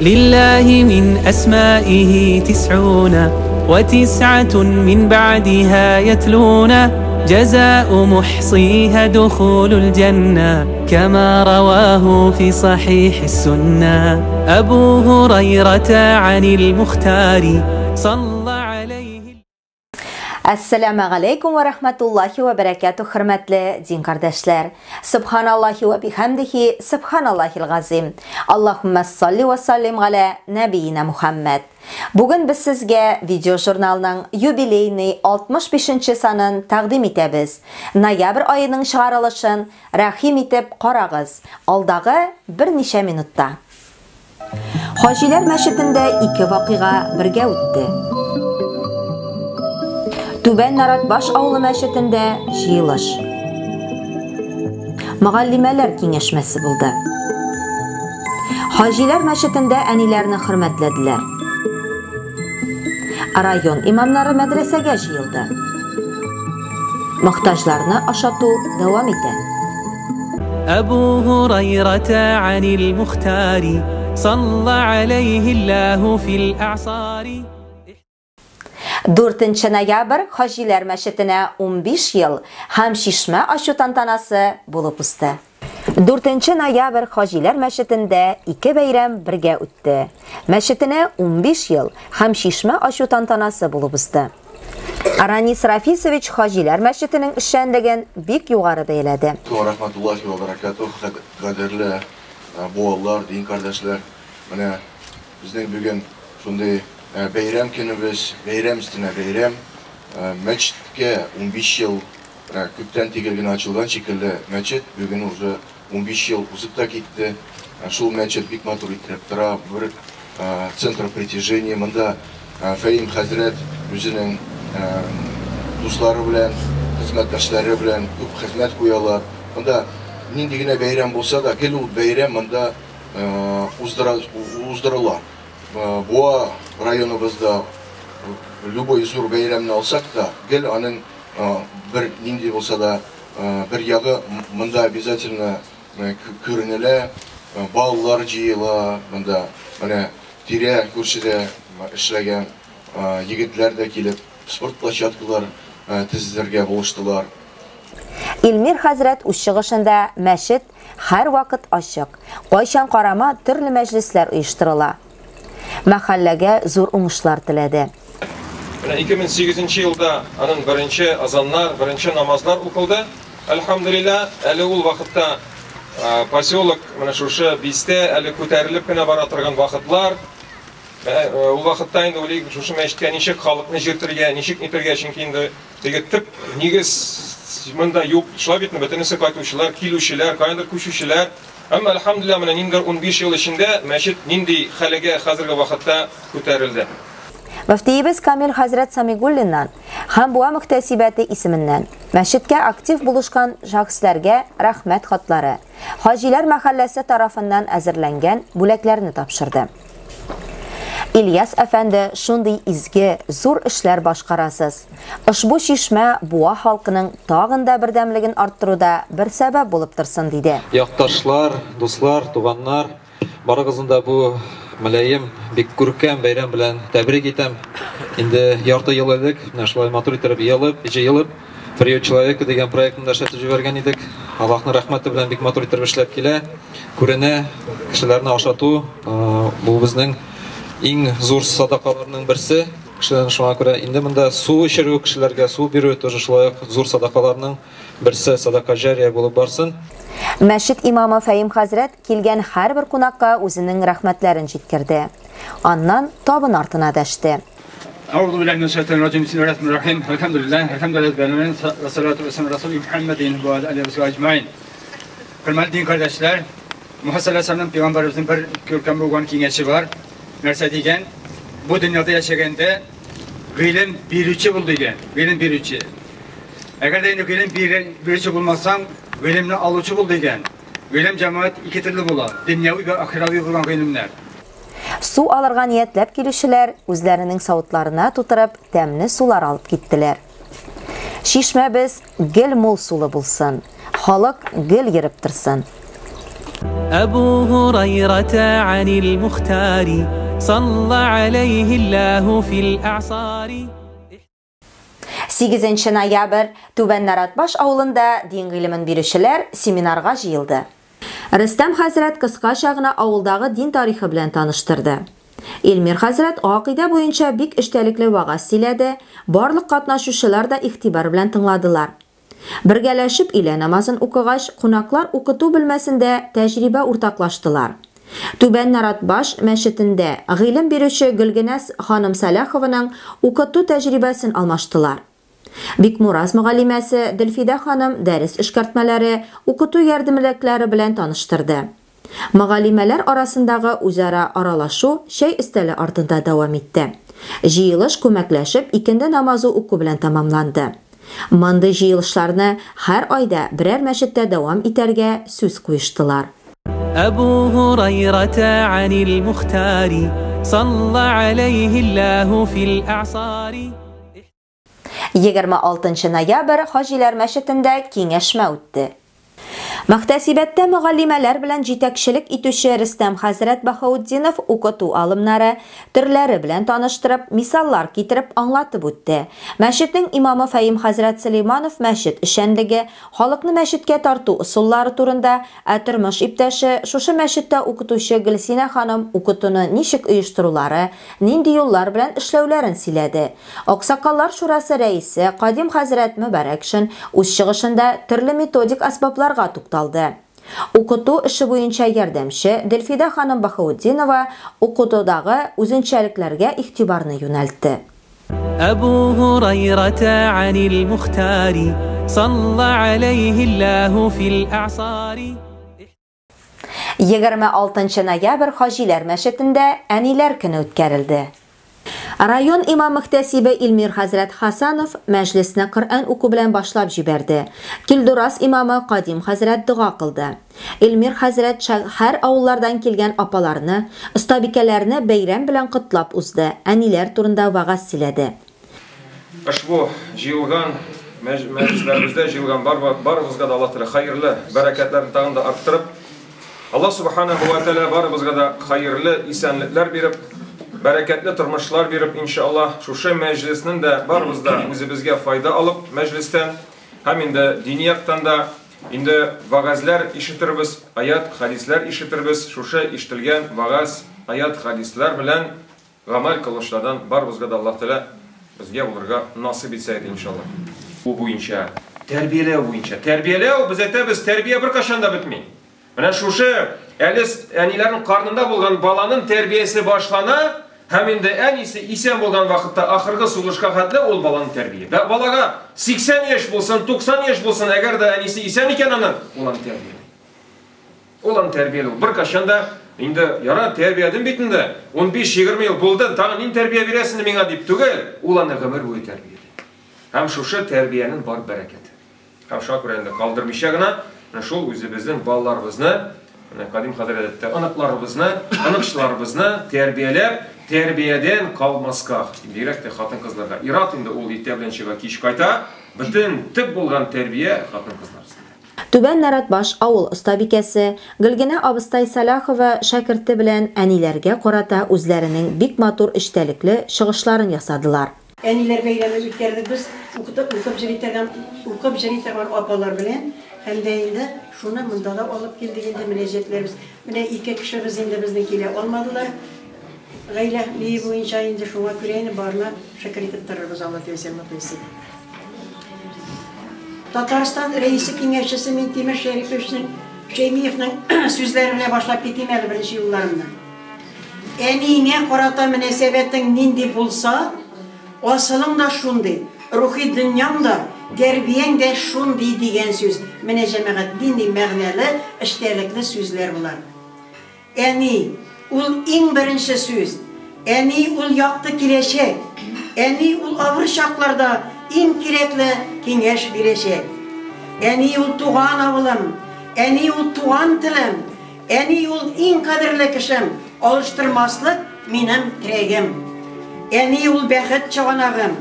لله من أسمائه 99 من بعدها يتلون جزاء محصيها دخول الجنة كما رواه في صحيح السنة أبو هريرة عن المختار صلى عليه. Assalamu alaikum wa rahmatullahi wa barakatuh, hürmetli din kardeşler. Subhanallahi ve bihamdihi, subhanallahil gazim. Allahümme salli ve sallim ala nebiyina Muhammed. Bugün biz sizge video jurnalının yubileyini 65. sanın taqdim etemiz. Noyabr ayının çıkarılışın rahim etip qaragız. Aldağı bir neçe minutda. Hajiler Meşitinde iki vakıga birge ötdi. Tüben Narat Baş Avlı Meşitinde jiyilish. Muallimeler kengeşmesi buldu. Hajiler Meşitinde anilerini hürmetlediler. Rayon imamları medresege jiyildi. Muhtajlarını aşatu devam etti. أبو هريرة عن المختار صلى عليه الله في الأعصار. 4 noyabr Hajiler Meşitine 15 yıl hamşişme aşı tantanası bulup usta. 4 noyabr Hajiler Meşitinde iki bayram birge ötdi. Meşitine 15 yıl hamşişme aşı tantanası bulup usta. Aranis Rafisovich Hajiler Meşitinin işendiğin bek yukarı beyledi. Rahmetullahi ve berekatuhu, kaderli boğalar, din kardeşler. Bizden bugün şunday bayram günümüz, bayram üstüne bayram. Meçitke 15 yıl köpten tegelgin açılgan şekilde meçit. Bugün уже 15 yıl uzakta gitti. Şul meçit bik matur itirip tıra bir центр притяжения. Mında Fahim Hazret özünün dostları bilen, hizmetdaşları bilen köp hizmet koyarlar. Mında nindigine bayram bolsa da gel o bayram mında uzdırırlar. Bu rayonumuzda любой zor bayramını alsak da gel anın bir nindi bolsa da bir yağı mında обязательно körünele ballar jiyila mında tire көршіде işlegen yigitler de kelip sport площадкалар tizizlerge buluştular. İlmir Hazret üç çıgışında meşit her vakit açık. Qayşan qarama türlü meclisler uyuşturula. Mahallege zor uңuşlar tiledi. 2008 yılda anın birinci azanlar, birinci namazlar okuldu. Elhamdülillah, әлі ул vaqtda поселок şuşa bizde әлі көтәріліп кенә бара торган вакытлар. Ул вакытта инде уйлыйм, шушы мәчеткә ничек халыкны җиртергә, ничек нитергә, чөнки инде теге төп нигез монда юк, шулай бит бөтенесе кайтучылар, килүчеләр, кайдыр күчүчеләр. Әмма әлхәмдүлилләh, менә ниндидер 15 ел эчендә мәчет нинди хәлгә хәзерге вакытта күтәрелде. Müftiyimiz Kamil Hazret Samigullindan hem bu müktesibeti isminden meşitke aktif buluşkan şahslarga rahmet xatları Hajiler Mahallesi tarafından hazırlangan bulaklarını tapşırdı. İlyas Efendi şunday izgi zor işler başkarasız. Ushbu şişme buğa halkının tağında birdemligin arttırıda bir sebep bulup tırsın dedi. Yaktaşlar, dostlar, tuğanlar, barıgızında bu Mülayim bek күркәм bayram bilan tabrik etem. Endi yarta yıl edik, şulay matur itirib yılib, Priyo человека degan proyektni ishlatib yuborgan edik. Allohning rahmati bilan bek matur itirib ishlab kela. Ko'rina kishilarni oshatu, bu bizning eng zo'r sadaqalarning birisi. Kishilarning shunga ko'ra endi bunda suv ichirib kishilarga suv berib o'tish shulay zo'r sadaqalarning birisi sadaqa jariya bo'lib borsin. Meşit imamı Fahim Hazret kelgen her bir konakka özünün rahmetlerini jetkirdi. Ondan tabın artına deşti. Euzubillahimineşşeytanirracim. Bismillahirrahmanirrahim. Elhamdülillah ve salatu ve selam Resulü Muhammedin ve aleyhi ve sellem ecmaîn. Kıymetli din kardeşler, Muhammed Aleyhisselam Peygamberimizin bir görkemli olan kengesi var. Nerse degen, bu dünyada yaşaganda ilim birüçü buldu degen. İlim birüçü. Eğer de ilim birüçü bulmazsan ilimni alıcı buldu degen. İlim cemaat iki türlü bulan. Dünyavi ve ahiravi bulan ilimler. Su alırga niyetlep gelişiler özlerinin savutlarına tuturup temli sular alıp gittiler. Şişme biz gel mol sulu bulsun. Halık gel girip tırsın. أبو هريرة عن المختار صلى عليه الله في الأعصار. 8 ноябрь Түбән Наратбаш авылында дин гыйлемен бирүчеләр семинарга җыелды. Рөстәм хәзрәт кыскача гына авылдагы дин тарихы белән таныштырды. Илмир хәзрәт акыйда буенча бик эчтәлекле вагаз сөйләде, барлык катнашучылар да игътибар белән тыңладылар. Бергәләшеп илә намазын укыгач, кунаклар укыту белмәсендә тәҗрибә уртаклаштылар. Түбән Наратбаш мәчетендә гыйлем бирүче Гөлгенәс ханым Салахованың укыту тәҗрибәсен алмаштылар. Бикмураз мөгаллимәсе Дилфида ханым дәрес эшкәртмәләре, укыту ярдәмлекләре белән таныштырды. Мөгаллимәләр арасындагы үзара аралашу шәй өстәле артында дәвам итте. Җыелыш күмәкләшеп икенде намазы уку белән тәмамланды. Мондый җыелышларны һәр айда берәр мәчеттә дәвам итәргә сүз куештылар. أبو هريرة عن المختار صلى عليه الله في الأعصار. 26 ноябрь Хаҗилар мәчетендә киңәшмә үтте. Мөхтәсибәттә мөгаллимәләр белән җитәкчелек итүче Рөстәм хәзрәт Баһаутдинов укыту алымнары төрләре белән таныштырып, мисаллар китереп аңлатып үтте. Мәчетнең имамы Фәим хәзрәт Сөлейманов мәчет эшчәнлеге, халыкны мәчеткә тарту усуллары турында, тормыш иптәше шушы мәчеттә укытучы Гөлсинә ханым укытуны ничек оештырулары, нинди юллар белән эшләүләрен сөйләде. Аксакаллар шурасы рәисе Кадим хәзрәт Мөбарәкшин үз чыгышында төрле методик асбапларга тукталды. Укыту эше буенча ярдәмче Дилфида ханым Баһаутдинова укытудагы үзенчәлекләргә игътибарны юнәлтте. أبو هريرة عن المختار صلى عليه الله في الأعصار. 26 ноябрь Хаҗилар мәчетендә әниләр көне үткәрелде. Район имам мөхтәсибе Илмир хәзрәт Хасанов мәҗлесне Коръән уку белән башлап җибәрде. Килдурас имамы Кадим хәзрәт дуга кылды. Илмир хәзрәт һәр авыллардан килгән апаларны, остабикәләрне бәйрәм белән котлап узды. Әниләр турында вагаз сөйләде. Ошбу җыелган мәҗлесләребездә җыелган барыбызга да Аллаһ Тәгалә хәерле бәрәкәтләрен тагын да арттырып, Аллаһ Субханаһу ва Тәгалә барыбызга да хәерле исәнлекләр биреп, бәрәкәтле тормышлар биреп, иншаллах, шушы мәҗлеснең дә барыбызда үзебезгә файда алып, мәҗлестән һәм инде дини яктан да инде вагазлар ишетербез, аят, хадислар ишетербез, шушы ишетелгән вагаз, аят, хадислар белән гамәл кылышлардан барыбызга да Аллаһ Тәгалә безгә булырга насыйп итсә иде, иншаллах. Бу буенча, тәрбияләү буенча. Тәрбияләү без әйтәбез, тәрбия бер кашан да бетми. Менә шушы әниләрнең карнында булган баланың тәрбиясе башлана, һәм инде әнисе исән булган вакытта ахыргы сугышка хәтле ул баланы тәрбия. Балага 80 яшь булсын, 90 яшь булсын, әгәр дә әнисе исән икән аны, ул аны тәрбия. Ул аны тәрбияләү. Бер кашан да инде яра тәрбиядән бит инде 15-20 ел булды, тагын ин тәрбия бирәсең миңа дип түгел, ул аны гомер буе тәрбияләй. Һәм шушы тәрбиянең бар бәрәкәте. Һәм шуңа күрә инде калдырмыйча гына шул үзебезнең балаларыбызны, Кадим хәзрәт аныкларыбызны, аныкчыларыбызны тәрбияләп, тәрбиядән калмаска, бигрәк тә хатын-кызларга. Ират инде ул иртә белән чыга, кич кайта, бөтен төп булган тәрбия хатын-кызларсында. Түбән Наратбаш авыл остабикәсе Гөлгенә абыстай Салахова шәкерте белән әниләргә карата үзләренең бик матур эчтәлекле чыгышларын ясадылар. Әниләр бәйрәме үткәрдек без, укып җыриторган апалар белән. Һәм дә инде шуны монда да алып килдек инде мөнәҗәтләрбез. Менә ике кешебез инде безнең килә алмадылар. Гаилә бии буенча инде шуңа күрә инде барына шәкер итеп торырбыз, Алла тәвәссәл итсен. Татарстан рәисе киңәшчесе Минтимер Шәймиевнең сүзләренә башлап китим әле беренче юлларымны. Әниеңә карата мөнәсәбәтең нинди булса, асылың да шундый, рухи дөньяң да, тәрбияң дә шундый дигән сүз. Менә җәмәгать дини мәгънәле, эчтәлекле сүзләр булар. Әни, ул иң беренче сүз. Әни ул якты киләчәк. Әни ул авыр чакларда иң кирәкле киңәш бирәчәк. Әни ул туган авылым. Әни ул туган телем. Әни ул иң кадерле кешем. Алыштырмаслык минем тирәгем. Әни ул бәхет чыганагым.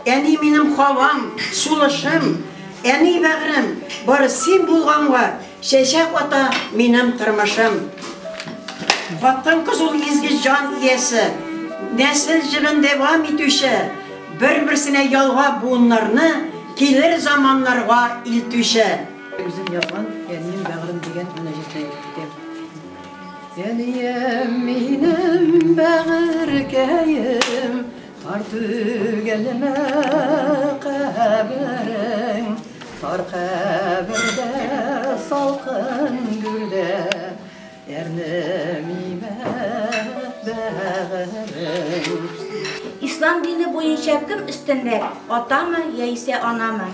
Әни минем хавам, сулышым. Әни бәгърем, бары син булганга, Şeşek ata benim tırmışım. Vatan kızıl izgi can iyesi. Nesil jilin devam etüşü. Bir-birsine yalga buğunlarını gelir zamanlarga iltüşü. Bizim yapan benim bağrım degan münajatlar etdim. Yaniyem benim bağırkayım, artık gelme kaberin, tar kabirde salkın gülde, ernimime bağırın. İslam dini boyunca kim üstünler? Ata mı, ise ana mı?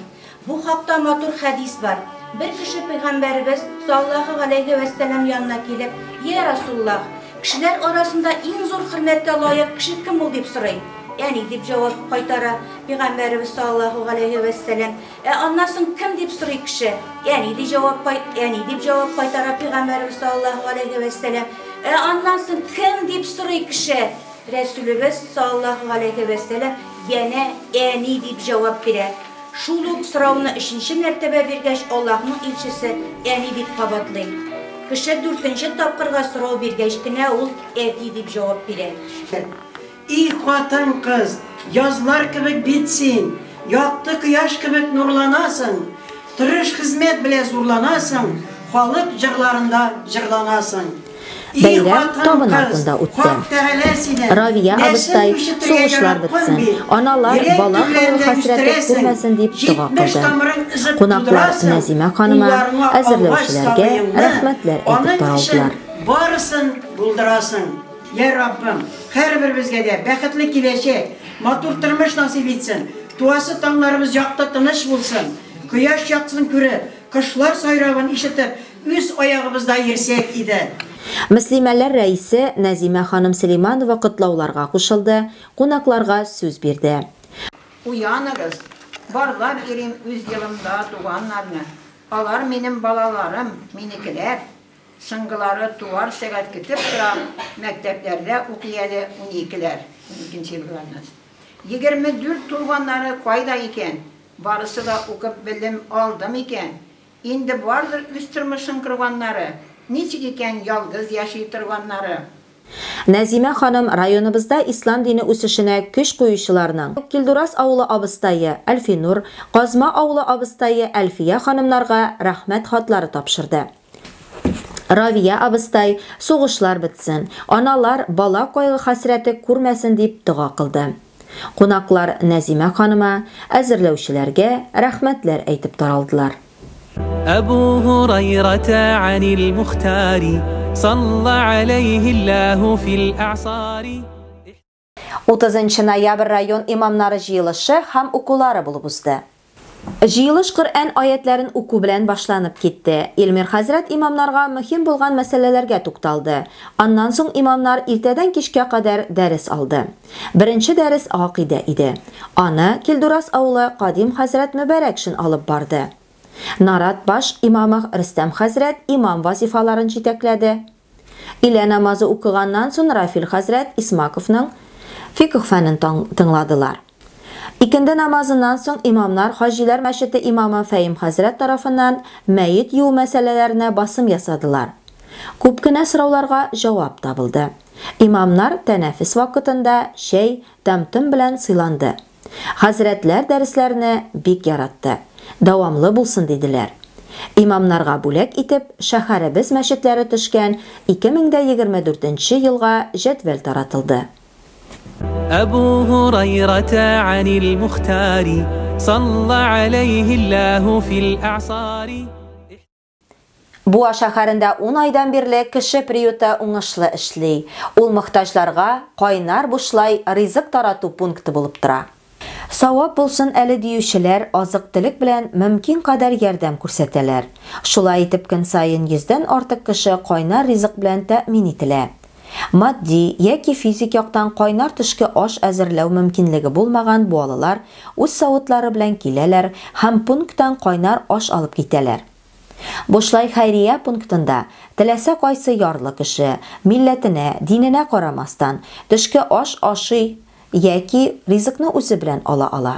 Bu hakta matur hadis var. Bir kişi Peygamberimiz sallallahu aleyhi ve sellem yanına gelip, "Ya Resulullah, kişiler arasında en zor hürmete layık kişi kim ol?" dep soray. Yani dep cevap kaytara Peygamberimiz sallallahu aleyhi ve sellem. Anlasın kim dep soray kişi? Yani dep cevap kaytara Peygamberimiz sallallahu aleyhi ve sellem. Anlasın kim dep soray kişi? Resulümüz sallallahu aleyhi ve sellem yine eni dep cevap verir. Şuluk sıravını işinci mertebe bergeç Allah'ın ilçisi eni dep kabatlay. Kişi 4. tapkırga sırav bergeç kine ol eti dep cevap verir. İyi hatan kız, yazlar kibik bitsin, yaktı kıyaş kibik nurlanasın, tırış hizmet bile zorlanasın, halık jırlarında jırlanasın. Bayram tamın altında o'tdi. Raviya abistay so'g'ishlar bitsin. Onalar bola hasrati ko'rmasin deb duo qildi. Qo'noqlar Nazima xonima azirlovchilarga rahmatlar aytib bordilar. Barısın buldurasın. Ya Rabbim, her birimizge de baxtli kelajak, matur turmush nasip etsin. Duası tanglarımız yakta tinish bulsun. Quyosh yaksın kuri, qushlar sayrog'ini eshitib, o'z oyog'imizda yursak edi. Müslümanlar reisi Nazima Hanım Süleymanova qutlovlarga qo'shildi, qo'noqlarga so'z berdi. Uyanırız, barlar erim öz yılımda doğanlarını. Alar benim balalarım, minikiler. Sıngıları tuvar segat gitip sıra mekteplerde okuyalı 12'ler, 12. yıllarınız. 24 tuğanları koyda iken, barısı da okup bilim aldım iken, indi vardır üstürmüşün kırvanları, niçik iken yalgız yaşaytırvanları. Nazima Hanım rayonimizda islom dini o'sishine kuch qo'yuvchilarning Kilduras avli abistayı Alfinur, Qozma avli abistayı Alfiya xonimlarga rahmat xotlari topshirdi. Raviya abistay so'g'ishlar bitsin, onalar bola qo'yg'i hasrati ko'rmasin deb duo qildi. Qo'noqlar Nazima xonima azirlovchilarga rahmatlar aytib taraldilar. أبو هريرة عن المختار صلى عليه الله في الأعصار 30 noyabr rayon imomlari jiyilishi ham o'quvlari bo'lib o'tdi. Jiyilish Qur'on oyatlarini o'quv bilan boshlanib ketdi. Elmir Hazrat imomlarga muhim bo'lgan masalalarga to'xtaldi. Ondan so'ng imomlar ertadan kechga qadar dars oldi. Birinchi dars aqida edi. Ona Kilduras avli Qodim Hazrat Muborakshin olib bordi. Narat bosh imomi Ristam Hazrat imom vazifalarini yetakladi. Ila namozi o'qigandan so'ng Rafil Hazrat Ismakovning fiqh fanini tingladilar. İkindi namozidan so'ng imomlar Hojilar masjidi imomi Fahim Hazrat tarafidan mayit yuv masalalarini bosim yasadılar. Ko'pgina so'rovlarga javob topildi. Imomlar tanaffus vaqtida shay damtum bilan silandi. Hazratlar darslarini bek yaratdi. Davomli bo'lsin dedilar. Imomlarga bo'lak etib shaharimiz masjidlari tushgan 2024-yilga jadval taratildi. أبو هريرة عن المختار صلى عليه الله في الأعصار Buğa shaharında 10 aydan beri kishi priyuti o'ngishli ishli. Ul muhtojlarga qaynar bushlay rizq taratuv punkti bo'lib tura. Savob bo'lsin ali deyuvchilar oziq-tulik bilan mumkin qadar yordam ko'rsatalar. Shulay etib kun sayin 100 dan ortiq kishi qaynar rizq bilan ta'min etiladi. Maddi yoki fizik yoqdan qaynar tushki osh azirlaw mumkinligi bo'lmagan bolalar o'z savotlari bilan kelalar, ham punktdan qaynar osh olib ketalar. Bushlay xayriya punktida tilasa qaysi yorli kishi millatini, dinini qaramasdan tushki osh oshi yoki rizqni o'zi bilan ola.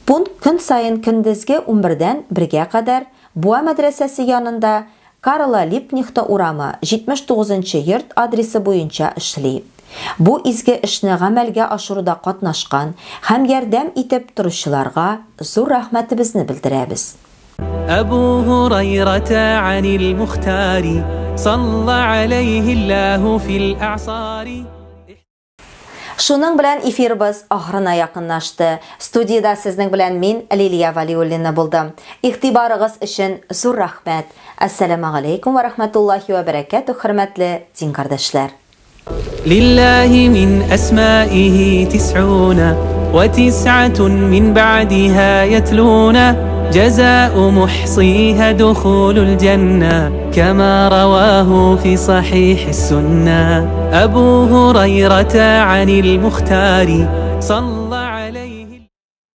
Punkt kun sayin kunduzgi 11 dan 1 ga qadar Буа мәдрәсәсе янында Карла Липнихта урамы 79-нчы йорт адресы буенча эшли. Бу изге эшне гамәлгә ашыруда катнашкан һәм ярдәм итеп торучыларга зур рәхмәтебезне белдерәбез. أبو هريرة عن المختار صلى عليه الله في الأعصار. Шуның белән эфирбыз ахырына якынлашты. Студияда сезнең белән мин Лилия Валиуллина булдым. Игътибарыгыз өчен зур рәхмәт. Ассаламу алейкум ва рахматуллахи ва баракатух, хөрмәтле дин кардәшләр. لله من أسمائه 99 من بعدها يتلون جزاء محصيها دخول الجنة كما رواه في صحيح السنة. أبو هريرة عن المختار صلى